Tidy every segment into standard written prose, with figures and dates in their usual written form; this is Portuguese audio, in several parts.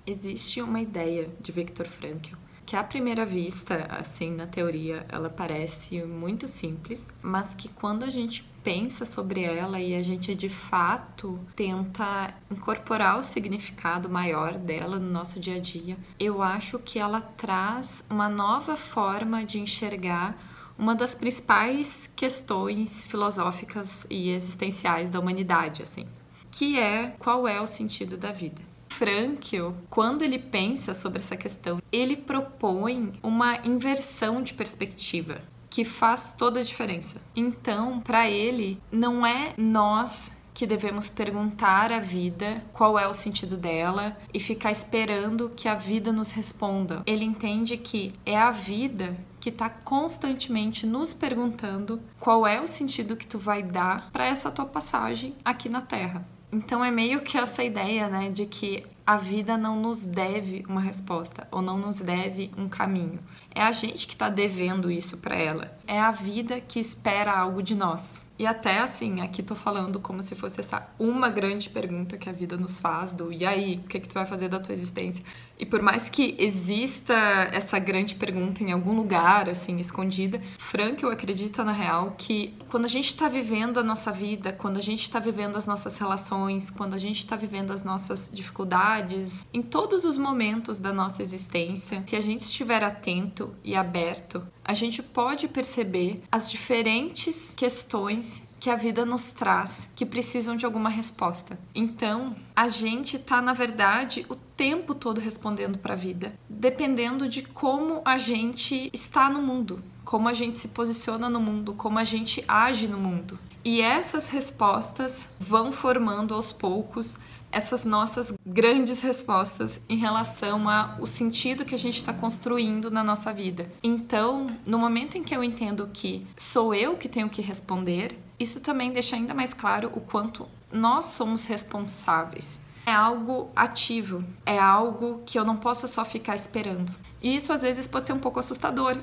Existe uma ideia de Viktor Frankl que à primeira vista, assim, na teoria, ela parece muito simples, mas que quando a gente pensa sobre ela e a gente de fato tenta incorporar o significado maior dela no nosso dia a dia, eu acho que ela traz uma nova forma de enxergar uma das principais questões filosóficas e existenciais da humanidade, assim, que é qual é o sentido da vida. Frankl, quando ele pensa sobre essa questão, ele propõe uma inversão de perspectiva que faz toda a diferença. Então, para ele, não é nós que devemos perguntar à vida qual é o sentido dela e ficar esperando que a vida nos responda. Ele entende que é a vida que está constantemente nos perguntando qual é o sentido que tu vai dar para essa tua passagem aqui na Terra. Então é meio que essa ideia, né, de que a vida não nos deve uma resposta ou não nos deve um caminho. É a gente que está devendo isso para ela. É a vida que espera algo de nós. E até assim, aqui tô falando como se fosse essa uma grande pergunta que a vida nos faz do e aí, o que tu vai fazer da tua existência? E por mais que exista essa grande pergunta em algum lugar, assim, escondida, Frankl acredita na real que quando a gente está vivendo a nossa vida, quando a gente está vivendo as nossas relações, quando a gente está vivendo as nossas dificuldades, em todos os momentos da nossa existência, se a gente estiver atento e aberto, a gente pode perceber as diferentes questões que a vida nos traz, que precisam de alguma resposta. Então, a gente tá, na verdade, o tempo todo respondendo para a vida, dependendo de como a gente está no mundo, como a gente se posiciona no mundo, como a gente age no mundo. E essas respostas vão formando aos poucos essas nossas grandes respostas em relação ao sentido que a gente está construindo na nossa vida. Então, no momento em que eu entendo que sou eu que tenho que responder, isso também deixa ainda mais claro o quanto nós somos responsáveis. É algo ativo, é algo que eu não posso só ficar esperando. E isso às vezes pode ser um pouco assustador.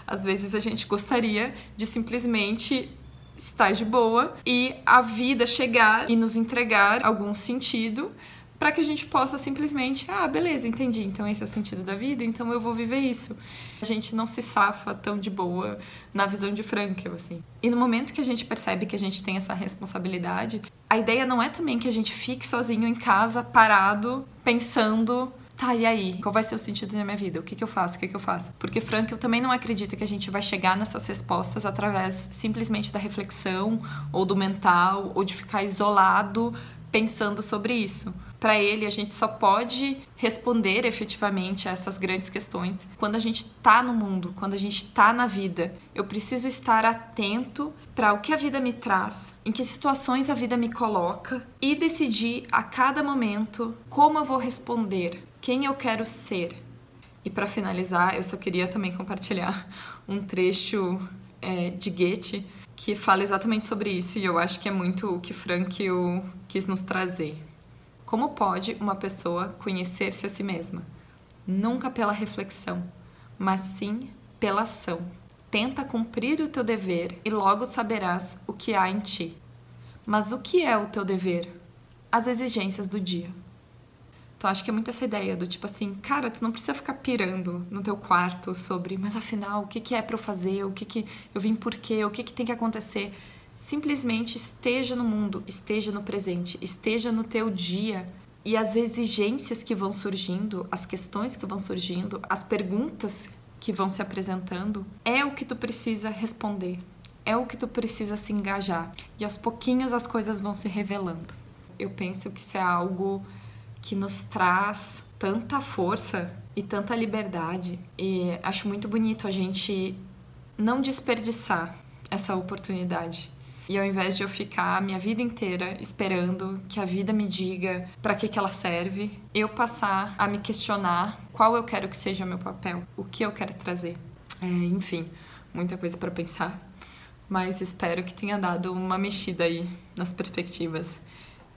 Às vezes a gente gostaria de simplesmente estar de boa e a vida chegar e nos entregar algum sentido para que a gente possa simplesmente, beleza, entendi, então esse é o sentido da vida, então eu vou viver isso. A gente não se safa tão de boa na visão de Frankl, assim. E no momento que a gente percebe que a gente tem essa responsabilidade, a ideia não é também que a gente fique sozinho em casa, parado, pensando, tá, e aí? Qual vai ser o sentido da minha vida? O que eu faço? O que eu faço? Porque Frankl também não acredita que a gente vai chegar nessas respostas através simplesmente da reflexão, ou do mental, ou de ficar isolado pensando sobre isso. Para ele, a gente só pode responder efetivamente a essas grandes questões quando a gente tá no mundo, quando a gente tá na vida. Eu preciso estar atento para o que a vida me traz, em que situações a vida me coloca e decidir a cada momento como eu vou responder, quem eu quero ser. E para finalizar, eu só queria também compartilhar um trecho de Goethe que fala exatamente sobre isso, e eu acho que é muito o que Frankl quis nos trazer. Como pode uma pessoa conhecer-se a si mesma? Nunca pela reflexão, mas sim pela ação. Tenta cumprir o teu dever e logo saberás o que há em ti. Mas o que é o teu dever? As exigências do dia. Então acho que é muito essa ideia do tipo assim, cara, tu não precisa ficar pirando no teu quarto sobre, mas afinal, o que é pra eu fazer? O que eu vim por quê? O que tem que acontecer? Simplesmente esteja no mundo, esteja no presente, esteja no teu dia. E as exigências que vão surgindo, as questões que vão surgindo, as perguntas que vão se apresentando, é o que tu precisa responder, é o que tu precisa se engajar. E aos pouquinhos as coisas vão se revelando. Eu penso que isso é algo que nos traz tanta força e tanta liberdade. E acho muito bonito a gente não desperdiçar essa oportunidade. E ao invés de eu ficar a minha vida inteira esperando que a vida me diga para que ela serve, eu passar a me questionar qual eu quero que seja o meu papel, o que eu quero trazer. Enfim, muita coisa para pensar, mas espero que tenha dado uma mexida aí nas perspectivas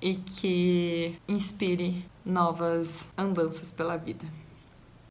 e que inspire novas andanças pela vida.